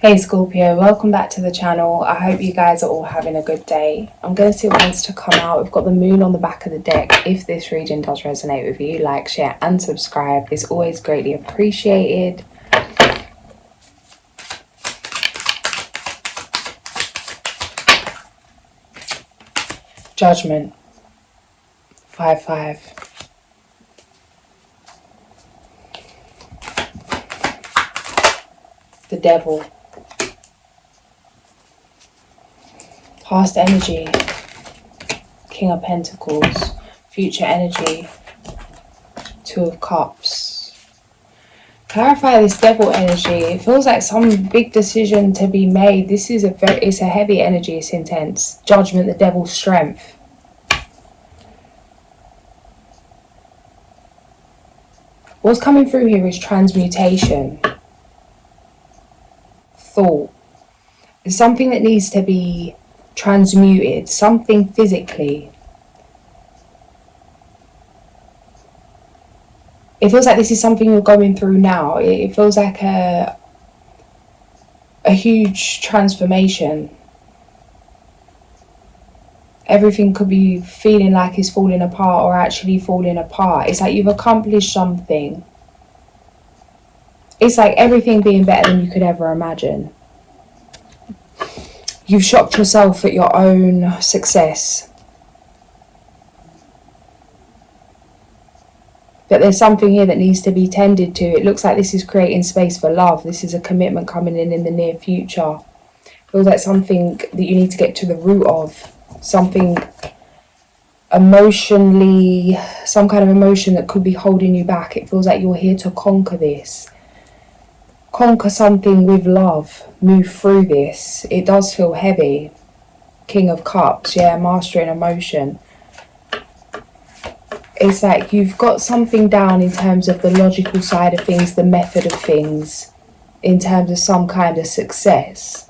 Hey Scorpio, welcome back to the channel. I hope you guys are all having a good day. I'm going to see what wants to come out. We've got the moon on the back of the deck. If this reading does resonate with you, like, share and subscribe. It's always greatly appreciated. Judgment. 5-5. The devil. Past energy, King of Pentacles. Future energy, Two of Cups. Clarify this devil energy. It feels like some big decision to be made. This is it's a heavy energy. It's intense. Judgment, the devil's strength. What's coming through here is transmutation. Thought. There's something that needs to be transmuted, something physically. It feels like this is something you're going through now. It feels like a huge transformation. Everything could be feeling like it's falling apart or actually falling apart. It's like you've accomplished something. It's like everything being better than you could ever imagine. You've shocked yourself at your own success. But there's something here that needs to be tended to. It looks like this is creating space for love. This is a commitment coming in the near future. It feels like something that you need to get to the root of. Something emotionally, some kind of emotion that could be holding you back. It feels like you're here to conquer this. Conquer something with love. Move through this. It does feel heavy. King of Cups, yeah, mastering emotion. It's like you've got something down in terms of the logical side of things, the method of things, in terms of some kind of success.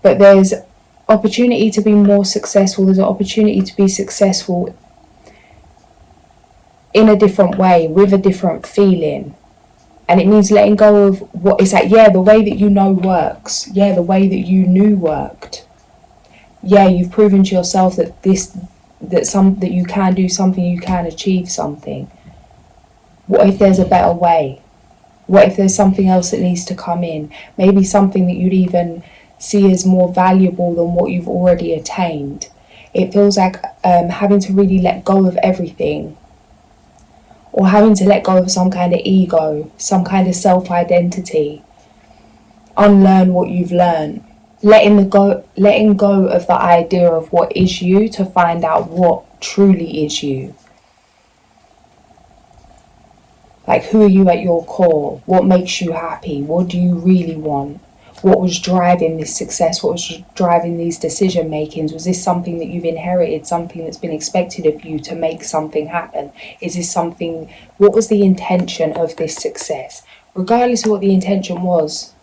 But there's opportunity to be more successful. There's an opportunity to be successful in a different way, with a different feeling. And it means letting go of what is like, yeah, the way that you know works. Yeah, the way that you knew worked. Yeah, you've proven to yourself that that you can do something, you can achieve something. What if there's a better way? What if there's something else that needs to come in? Maybe something that you'd even see as more valuable than what you've already attained. It feels like having to really let go of everything. Or having to let go of some kind of ego, some kind of self-identity. Unlearn what you've learned. Letting go of the idea of what is you to find out what truly is you. Like, who are you at your core? What makes you happy? What do you really want? What was driving this success? What was driving these decision makings? Was this something that you've inherited, something that's been expected of you to make something happen? Is this something, what was the intention of this success? Regardless of what the intention was,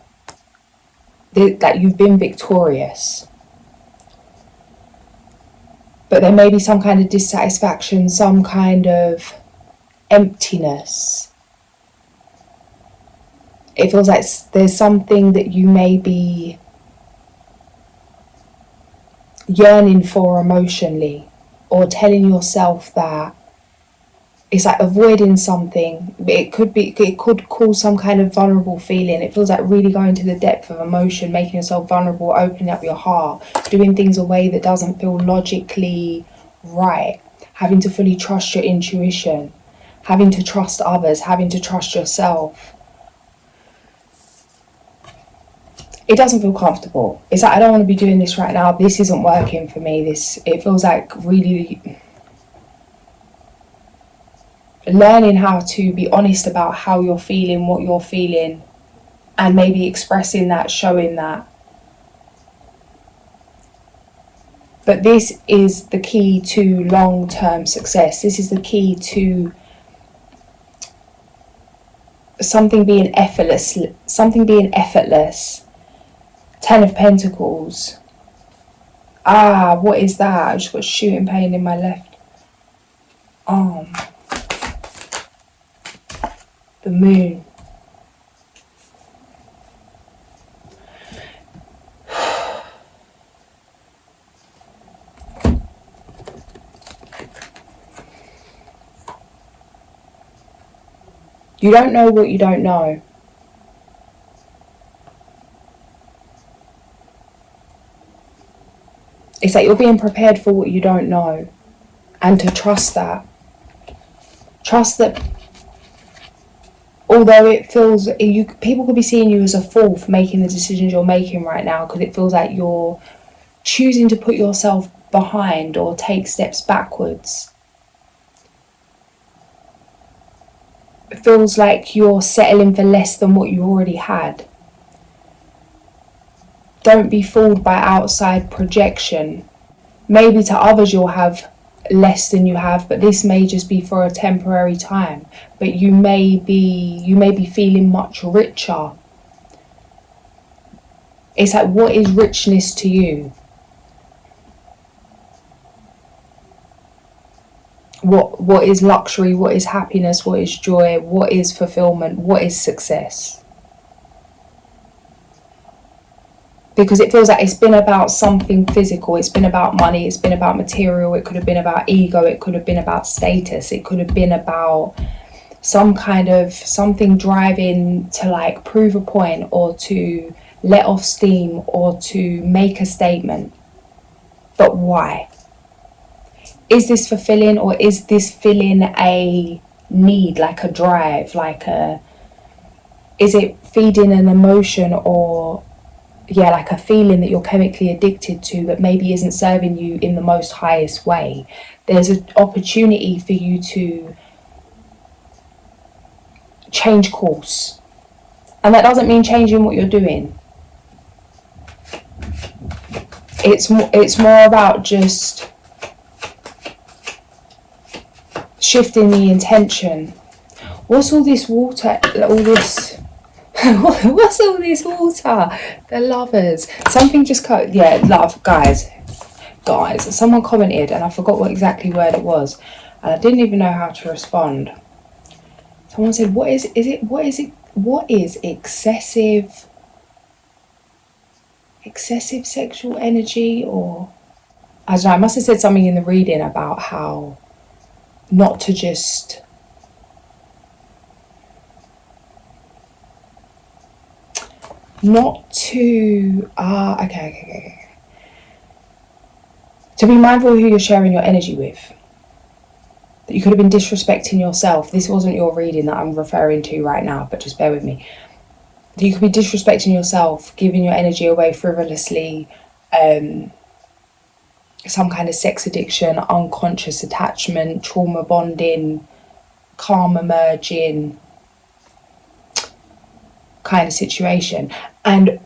that you've been victorious. But there may be some kind of dissatisfaction, some kind of emptiness. It feels like there's something that you may be yearning for emotionally, or telling yourself that it's like avoiding something. It could cause some kind of vulnerable feeling. It feels like really going to the depth of emotion, making yourself vulnerable, opening up your heart, doing things a way that doesn't feel logically right, having to fully trust your intuition, having to trust others, having to trust yourself. It doesn't feel comfortable. It's like, I don't want to be doing this right now. This isn't working for me. It feels like really learning how to be honest about how you're feeling, what you're feeling, and maybe expressing that, showing that. But this is the key to long-term success. This is the key to something being effortless. Ten of Pentacles. What is that? I just got shooting pain in my left arm. The Moon. You don't know what you don't know. It's like you're being prepared for what you don't know. And to trust that. Trust that although it feels, people could be seeing you as a fool for making the decisions you're making right now, because it feels like you're choosing to put yourself behind or take steps backwards. It feels like you're settling for less than what you already had. Don't be fooled by outside projection. Maybe to others you'll have less than you have, but this may just be for a temporary time. But you may be feeling much richer. It's like, what is richness to you? What is luxury? What is happiness? What is joy? What is fulfillment? What is success? Because it feels like it's been about something physical. It's been about money. It's been about material. It could have been about ego. It could have been about status. It could have been about some kind of something driving to like prove a point, or to let off steam, or to make a statement. But why? Is this fulfilling, or is this filling a need, like a drive, is it feeding an emotion, or like a feeling that you're chemically addicted to that maybe isn't serving you in the most highest way? There's an opportunity for you to change course. And that doesn't mean changing what you're doing. It's more about just shifting the intention. What's all this water? What's all this water? The lovers. Something just cut. Yeah, love, guys. Someone commented, and I forgot what exactly word it was, and I didn't even know how to respond. Someone said, "What is excessive sexual energy?" Or I don't know. I must have said something in the reading about how not to just okay. To be mindful of who you're sharing your energy with. That you could have been disrespecting yourself. This wasn't your reading that I'm referring to right now, but just bear with me. That you could be disrespecting yourself, giving your energy away frivolously, some kind of sex addiction, unconscious attachment, trauma bonding, karma merging kind of situation. And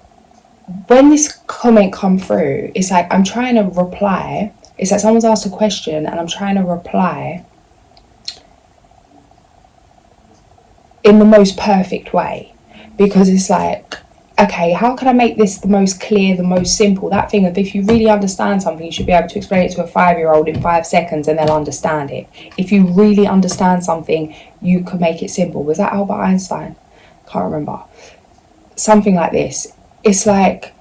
when this comment come through, it's like I'm trying to reply. It's like someone's asked a question and I'm trying to reply in the most perfect way, because it's like, okay, how can I make this the most clear, the most simple? That thing of, if you really understand something, you should be able to explain it to a 5-year-old in 5 seconds and they'll understand it. If you really understand something, you can make it simple. Was that Albert Einstein? Can't remember. Something like this. It's like,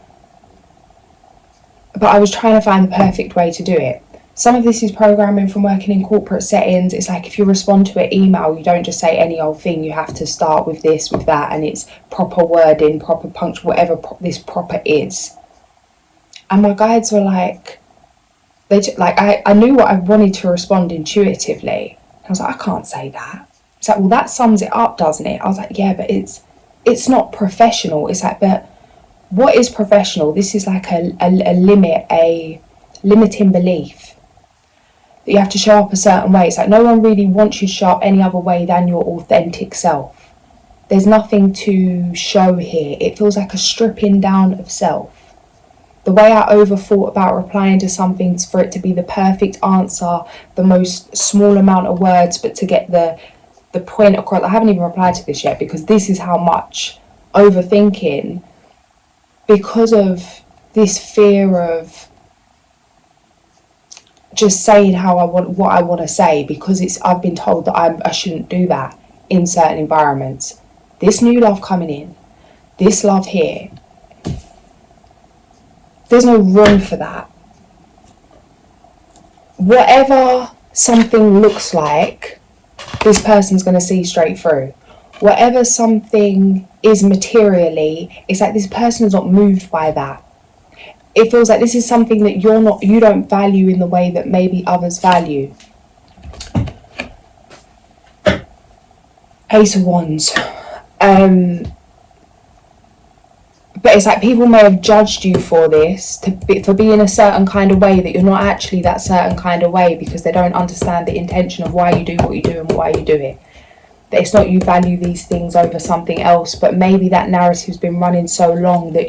but I was trying to find the perfect way to do it. Some of this is programming from working in corporate settings. It's like, if you respond to an email, you don't just say any old thing. You have to start with this, with that, and it's proper wording, proper punctuation, whatever this proper is. And my guides were like, I knew what I wanted to respond intuitively. I was like, I can't say that. It's like, well, that sums it up, doesn't it? I was like, yeah, but it's not professional. It's like, but what is professional? This is like a limit, a limiting belief. That you have to show up a certain way. It's like, no one really wants you to show up any other way than your authentic self. There's nothing to show here. It feels like a stripping down of self. The way I overthought about replying to something for it to be the perfect answer, the most small amount of words, but to get the point across. I haven't even replied to this yet, because this is how much overthinking, because of this fear of just saying what I want to say, because I've been told that I shouldn't do that in certain environments. This new love coming in, this love here, there's no room for that. Whatever something looks like, this person's going to see straight through. whatever something is materially, it's like this person is not moved by that. It feels like this is something that you don't value in the way that maybe others value. Ace of Wands. But it's like people may have judged you for this, for being a certain kind of way, that you're not actually that certain kind of way, because they don't understand the intention of why you do what you do and why you do it. That it's not you value these things over something else, but maybe that narrative's been running so long that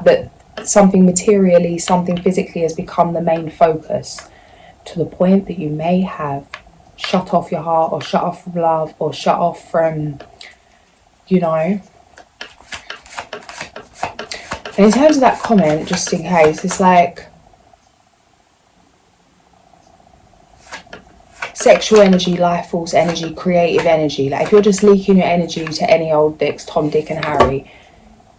that something materially, something physically has become the main focus, to the point that you may have shut off your heart, or shut off from love, or shut off from, you know. And in terms of that comment, just in case, it's like sexual energy, life force energy, creative energy. Like if you're just leaking your energy to any old dicks, Tom, Dick and Harry,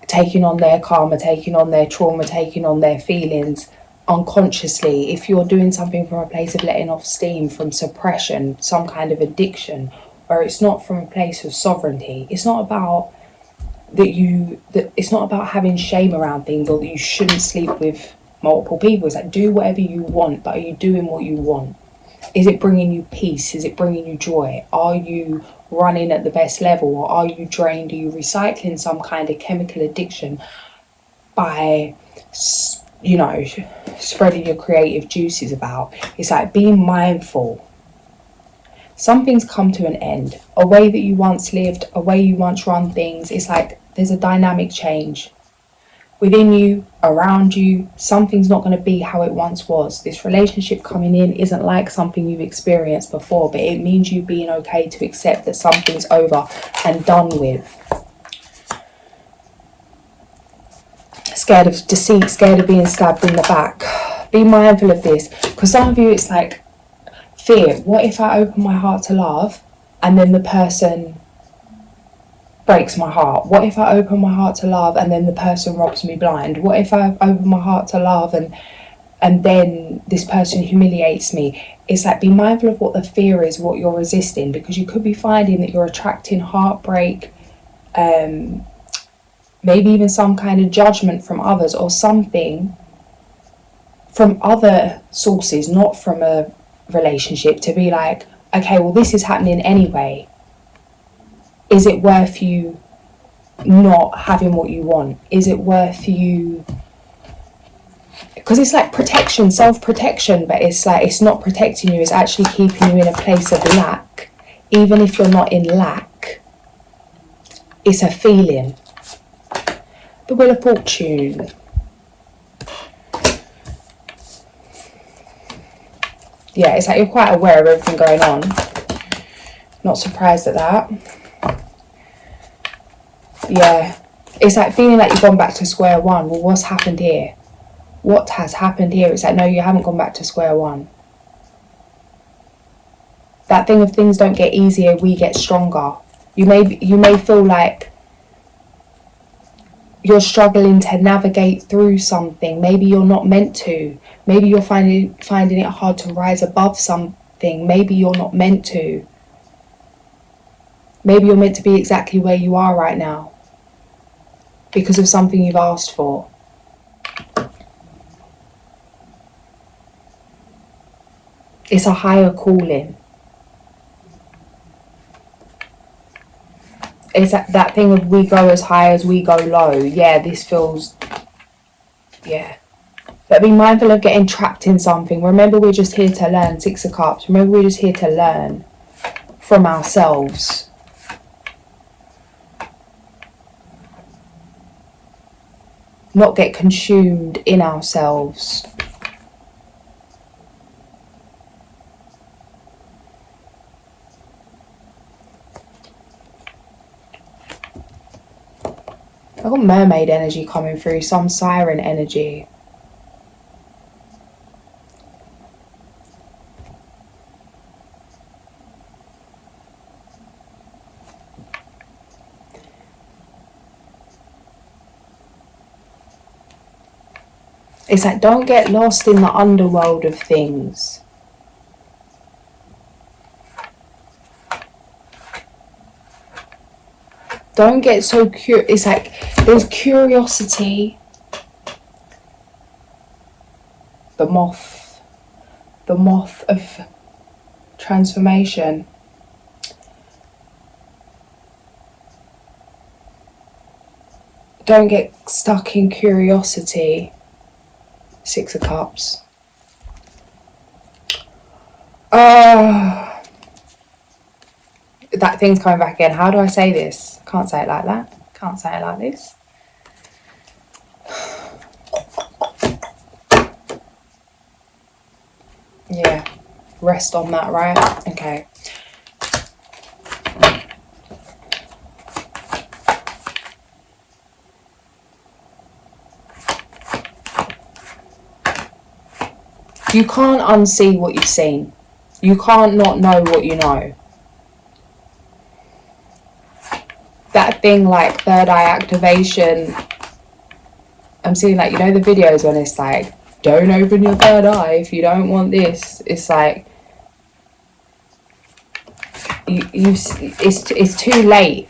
taking on their karma, taking on their trauma, taking on their feelings unconsciously, if you're doing something from a place of letting off steam, from suppression, some kind of addiction, where it's not from a place of sovereignty, it's not about it's not about having shame around things, or that you shouldn't sleep with multiple people. It's like, do whatever you want, but are you doing what you want? Is it bringing you peace? Is it bringing you joy? Are you running at the best level, or are you drained? Are you recycling some kind of chemical addiction by, you know, spreading your creative juices about? It's like being mindful. Something's come to an end. A way that you once lived, a way you once run things, it's like there's a dynamic change within you, around you. Something's not going to be how it once was. This relationship coming in isn't like something you've experienced before, but it means you being okay to accept that something's over and done with. Scared of deceit, scared of being stabbed in the back. Be mindful of this, because some of you, it's like fear. What if I open my heart to love and then the person breaks my heart? What if I open my heart to love and then the person robs me blind? What if I open my heart to love and then this person humiliates me? It's like, be mindful of what the fear is, what you're resisting, because you could be finding that you're attracting heartbreak, maybe even some kind of judgment from others, or something from other sources, not from a relationship, to be like, okay, well, this is happening anyway. Is it worth you not having what you want? Is it worth you? Because it's like protection, self-protection, but it's like, it's not protecting you, it's actually keeping you in a place of lack. Even if you're not in lack, it's a feeling. The Wheel of Fortune. Yeah, it's like you're quite aware of everything going on. Not surprised at that. Yeah, it's like feeling like you've gone back to square one. Well, what's happened here? What has happened here? It's like, no, you haven't gone back to square one. That thing of things don't get easier, we get stronger. You may feel like you're struggling to navigate through something. Maybe you're not meant to. Maybe you're finding it hard to rise above something. Maybe you're not meant to. Maybe you're meant to be exactly where you are right now because of something you've asked for. It's a higher calling. It's that thing of we go as high as we go low. Yeah, this feels... Yeah. But be mindful of getting trapped in something. Remember, we're just here to learn. Six of Cups. Remember, we're just here to learn from ourselves. Not get consumed in ourselves. I've got mermaid energy coming through, some siren energy. It's like, don't get lost in the underworld of things. Don't get so curious. It's like there's curiosity. The moth of transformation. Don't get stuck in curiosity. 6 of Cups. That thing's coming back again. How do I say this? Can't say it like that. Can't say it like this. Yeah. Rest on that, right? Okay. You can't unsee what you've seen. You can't not know what you know. That thing like third eye activation, I'm seeing like, you know the videos when it's like, don't open your third eye if you don't want this. It's like, it's too late.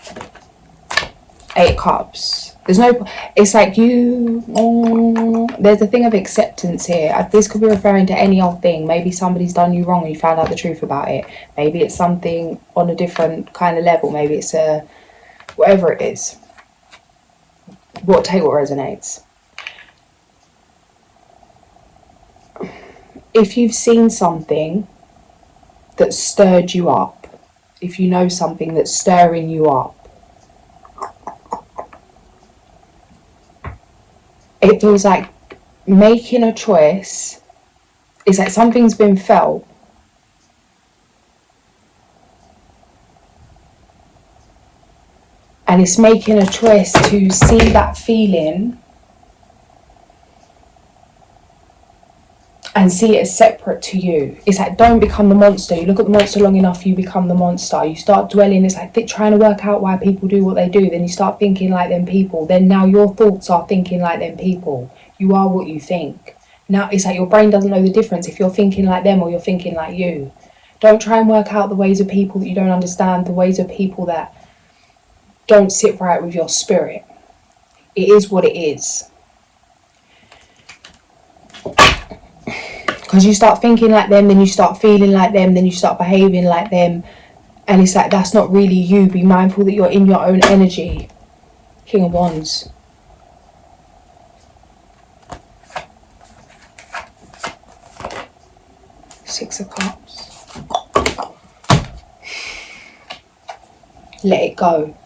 8 Cups. There's no, it's like there's a thing of acceptance here. This could be referring to any old thing. Maybe somebody's done you wrong and you found out the truth about it. Maybe it's something on a different kind of level. Maybe it's whatever it is. Take what resonates. If you've seen something that stirred you up, if you know something that's stirring you up, it feels like making a choice. It's like something's been felt. And it's making a choice to see that feeling and see it as separate to you. It's like, don't become the monster. You look at the monster long enough, you become the monster. You start dwelling, it's like trying to work out why people do what they do. Then you start thinking like them people. Then now your thoughts are thinking like them people. You are what you think. Now it's like your brain doesn't know the difference if you're thinking like them or you're thinking like you. Don't try and work out the ways of people that you don't understand, the ways of people that don't sit right with your spirit. It is what it is. Because you start thinking like them, then you start feeling like them, then you start behaving like them. And it's like, that's not really you. Be mindful that you're in your own energy. King of Wands. Six of Cups. Let it go.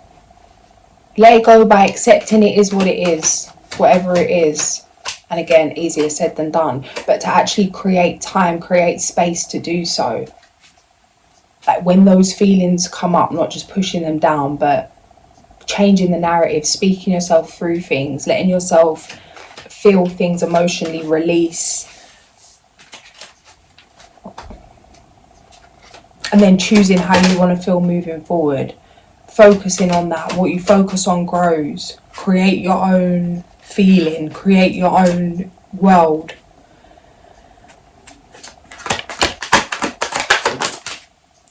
Let it go by accepting it is what it is. Whatever it is. And again, easier said than done. But to actually create time, create space to do so. Like when those feelings come up, not just pushing them down, but changing the narrative, speaking yourself through things, letting yourself feel things emotionally, release. And then choosing how you want to feel moving forward. Focusing on that. What you focus on grows. Create your own feeling, create your own world.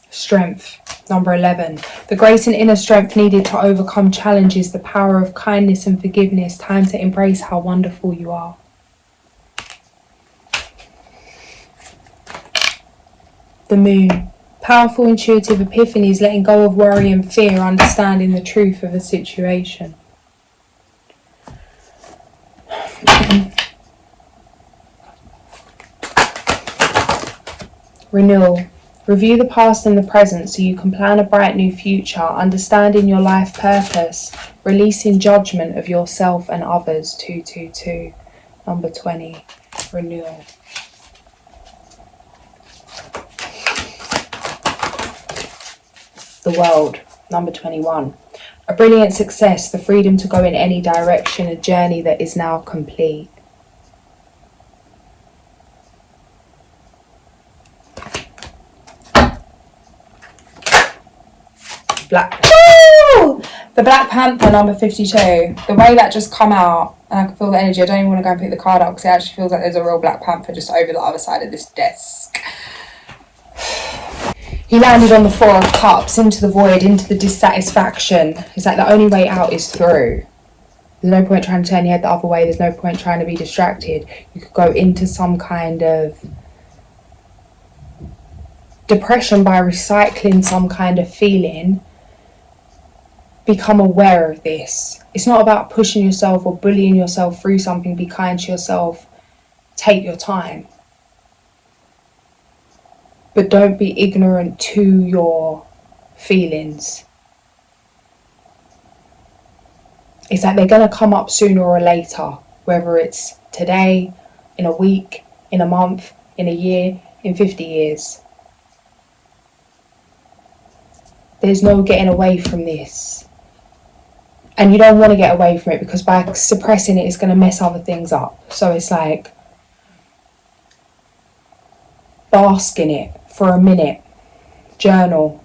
Strength, number 11. The grace and inner strength needed to overcome challenges, the power of kindness and forgiveness. Time to embrace how wonderful you are. The Moon. Powerful intuitive epiphanies, letting go of worry and fear, understanding the truth of a situation. Renewal. Review the past and the present so you can plan a bright new future, understanding your life purpose, releasing judgment of yourself and others. 222. Number 20. Renewal. The World. Number 21. A brilliant success, the freedom to go in any direction, a journey that is now complete. The Black Panther, number 52. The way that just come out, and I can feel the energy. I don't even want to go and pick the card up because it actually feels like there's a real Black Panther just over the other side of this desk. He landed on the Four of Cups, into the void, into the dissatisfaction. It's like the only way out is through. There's no point trying to turn your head the other way. There's no point trying to be distracted. You could go into some kind of depression by recycling some kind of feeling. Become aware of this. It's not about pushing yourself or bullying yourself through something. Be kind to yourself. Take your time. But don't be ignorant to your feelings. It's like they're going to come up sooner or later. Whether it's today, in a week, in a month, in a year, in 50 years. There's no getting away from this. And you don't want to get away from it, because by suppressing it, it's going to mess other things up. So it's like, bask in it for a minute. Journal.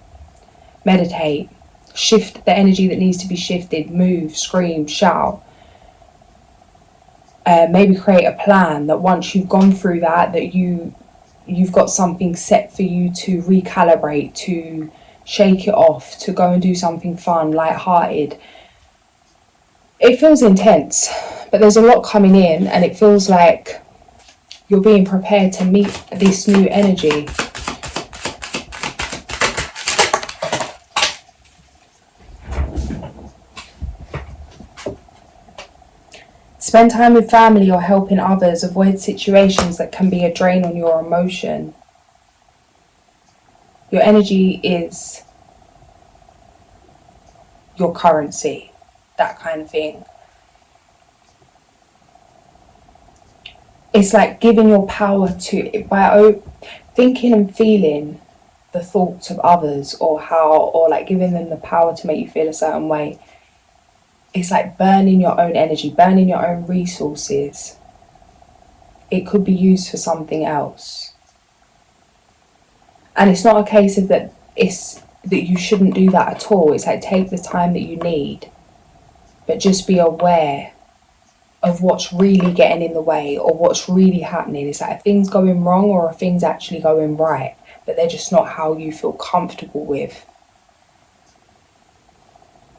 Meditate. Shift the energy that needs to be shifted. Move, scream, shout. Maybe create a plan that once you've gone through that you've got something set for you to recalibrate, to shake it off, to go and do something fun, light-hearted. It feels intense, but there's a lot coming in, and it feels like you're being prepared to meet this new energy. Spend time with family or helping others. Avoid situations that can be a drain on your emotion. Your energy is your currency, that kind of thing. It's like giving your power to, by thinking and feeling the thoughts of others, or like giving them the power to make you feel a certain way. It's like burning your own energy, burning your own resources. It could be used for something else. And it's not a case of that you shouldn't do that at all. It's like, take the time that you need, but just be aware of what's really getting in the way, or what's really happening. It's like, are things going wrong, or are things actually going right, but they're just not how you feel comfortable with.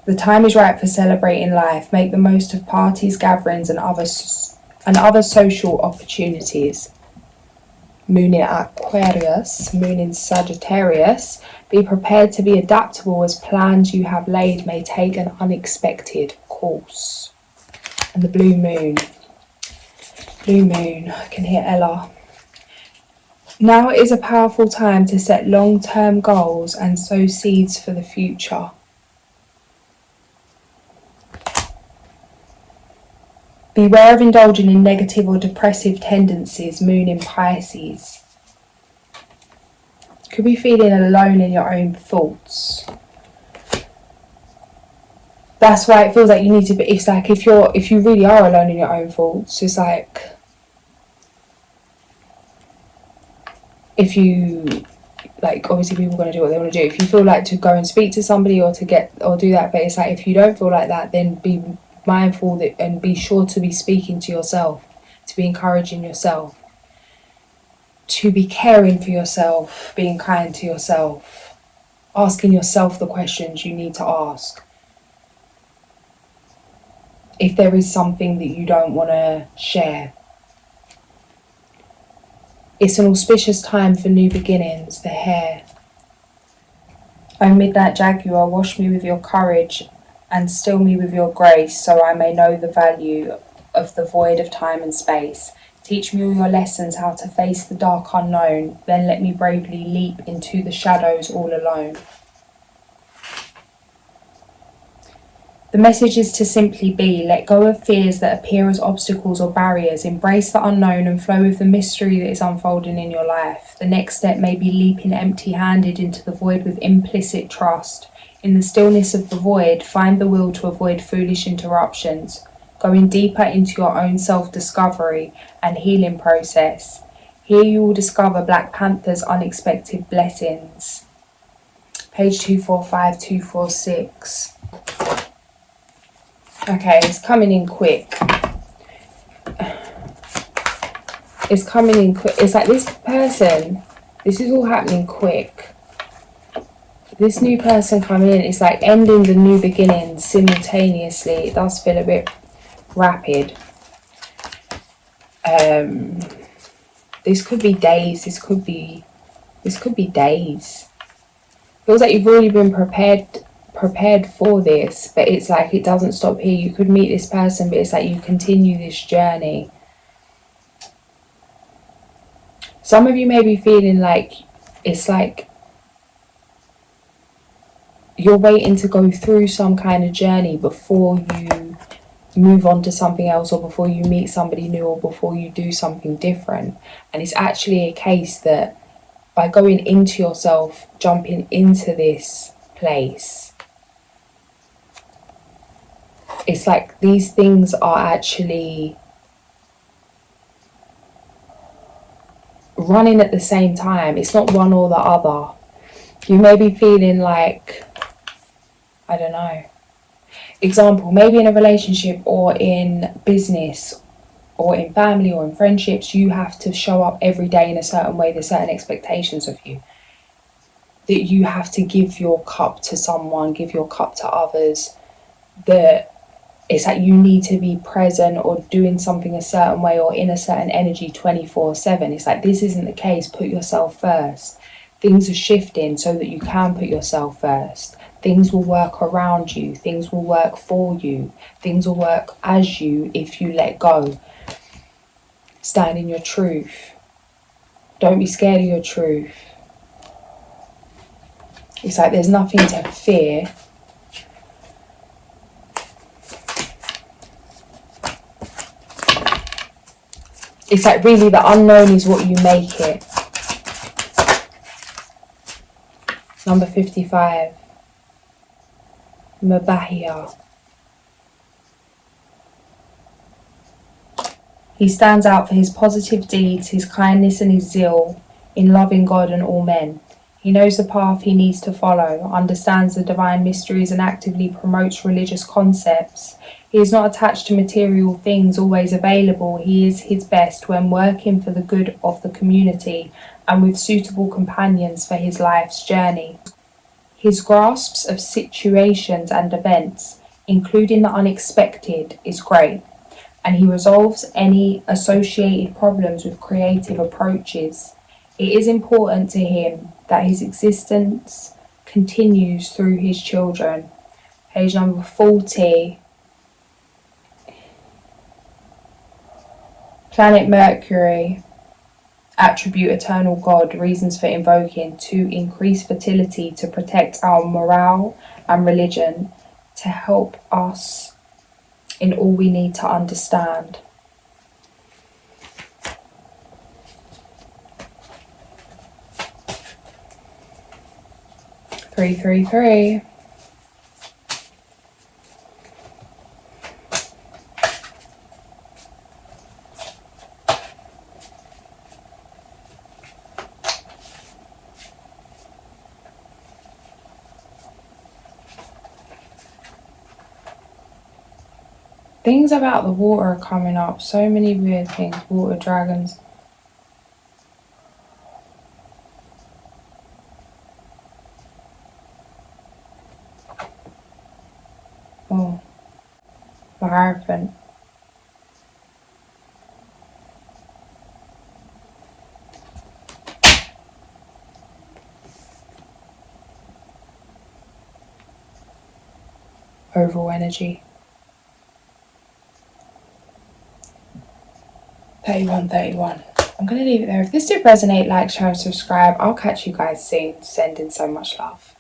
The time is right for celebrating life. Make the most of parties, gatherings, and other social opportunities. Moon in Aquarius, Moon in Sagittarius. Be prepared to be adaptable, as plans you have laid may take an unexpected course. And the blue moon. Blue moon, I can hear Ella. Now is a powerful time to set long-term goals and sow seeds for the future. Beware of indulging in negative or depressive tendencies. Moon in Pisces. Could be feeling alone in your own thoughts. That's why it feels like you need to be. It's like if you really are alone in your own thoughts, it's like if you, like, obviously people are going to do what they want to do. If you feel like to go and speak to somebody or do that, but it's like if you don't feel like that, then be mindful that, and be sure to be speaking to yourself, to be encouraging yourself, to be caring for yourself, being kind to yourself, asking yourself the questions you need to ask. If there is something that you don't want to share. It's an auspicious time for new beginnings. The Hare. O midnight Jaguar, wash me with your courage and still me with your grace, so I may know the value of the void of time and space. Teach me all your lessons, how to face the dark unknown, then let me bravely leap into the shadows all alone. The message is to simply be. Let go of fears that appear as obstacles or barriers. Embrace the unknown and flow with the mystery that is unfolding in your life. The next step may be leaping empty-handed into the void with implicit trust. In the stillness of the void, find the will to avoid foolish interruptions. Going deeper into your own self-discovery and healing process. Here you will discover Black Panther's unexpected blessings. Page 245, 246. Okay, it's coming in quick. It's coming in quick. It's like this person, this is all happening quick. This new person coming in, it's like endings and new beginnings simultaneously. It does feel a bit rapid. This could be days. This could be days. Feels like you've already been prepared for this, but it's like it doesn't stop here. You could meet this person, but it's like you continue this journey. Some of you may be feeling like it's like you're waiting to go through some kind of journey before you move on to something else, or before you meet somebody new, or before you do something different. And it's actually a case that by going into yourself, jumping into this place, it's like these things are actually running at the same time. It's not one or the other. You may be feeling like, I don't know, example, maybe in a relationship or in business or in family or in friendships, you have to show up every day in a certain way. There's certain expectations of you, that you have to give your cup to someone, give your cup to others, that it's like you need to be present or doing something a certain way or in a certain energy 24/7. It's like this isn't the case. Put yourself first. Things are shifting so that you can put yourself first. Things will work around you. Things will work for you. Things will work as you if you let go. Stand in your truth. Don't be scared of your truth. It's like there's nothing to fear. It's like really the unknown is what you make it. Number 55. Mabahia. He stands out for his positive deeds, his kindness and his zeal in loving God and all men. He knows the path he needs to follow, understands the divine mysteries and actively promotes religious concepts. He is not attached to material things, always available. He is his best when working for the good of the community and with suitable companions for his life's journey. His grasps of situations and events, including the unexpected, is great, and he resolves any associated problems with creative approaches. It is important to him that his existence continues through his children. Page number 40. Planet Mercury, attribute eternal God, reasons for invoking: to increase fertility, to protect our morale and religion, to help us in all we need to understand. Three, three, three. Things about the water are coming up. So many weird things. Water dragons. Oh. Barearav. Overall energy. 31. I'm going to leave it there. If this did resonate, like, share, and subscribe. I'll catch you guys soon. Sending so much love.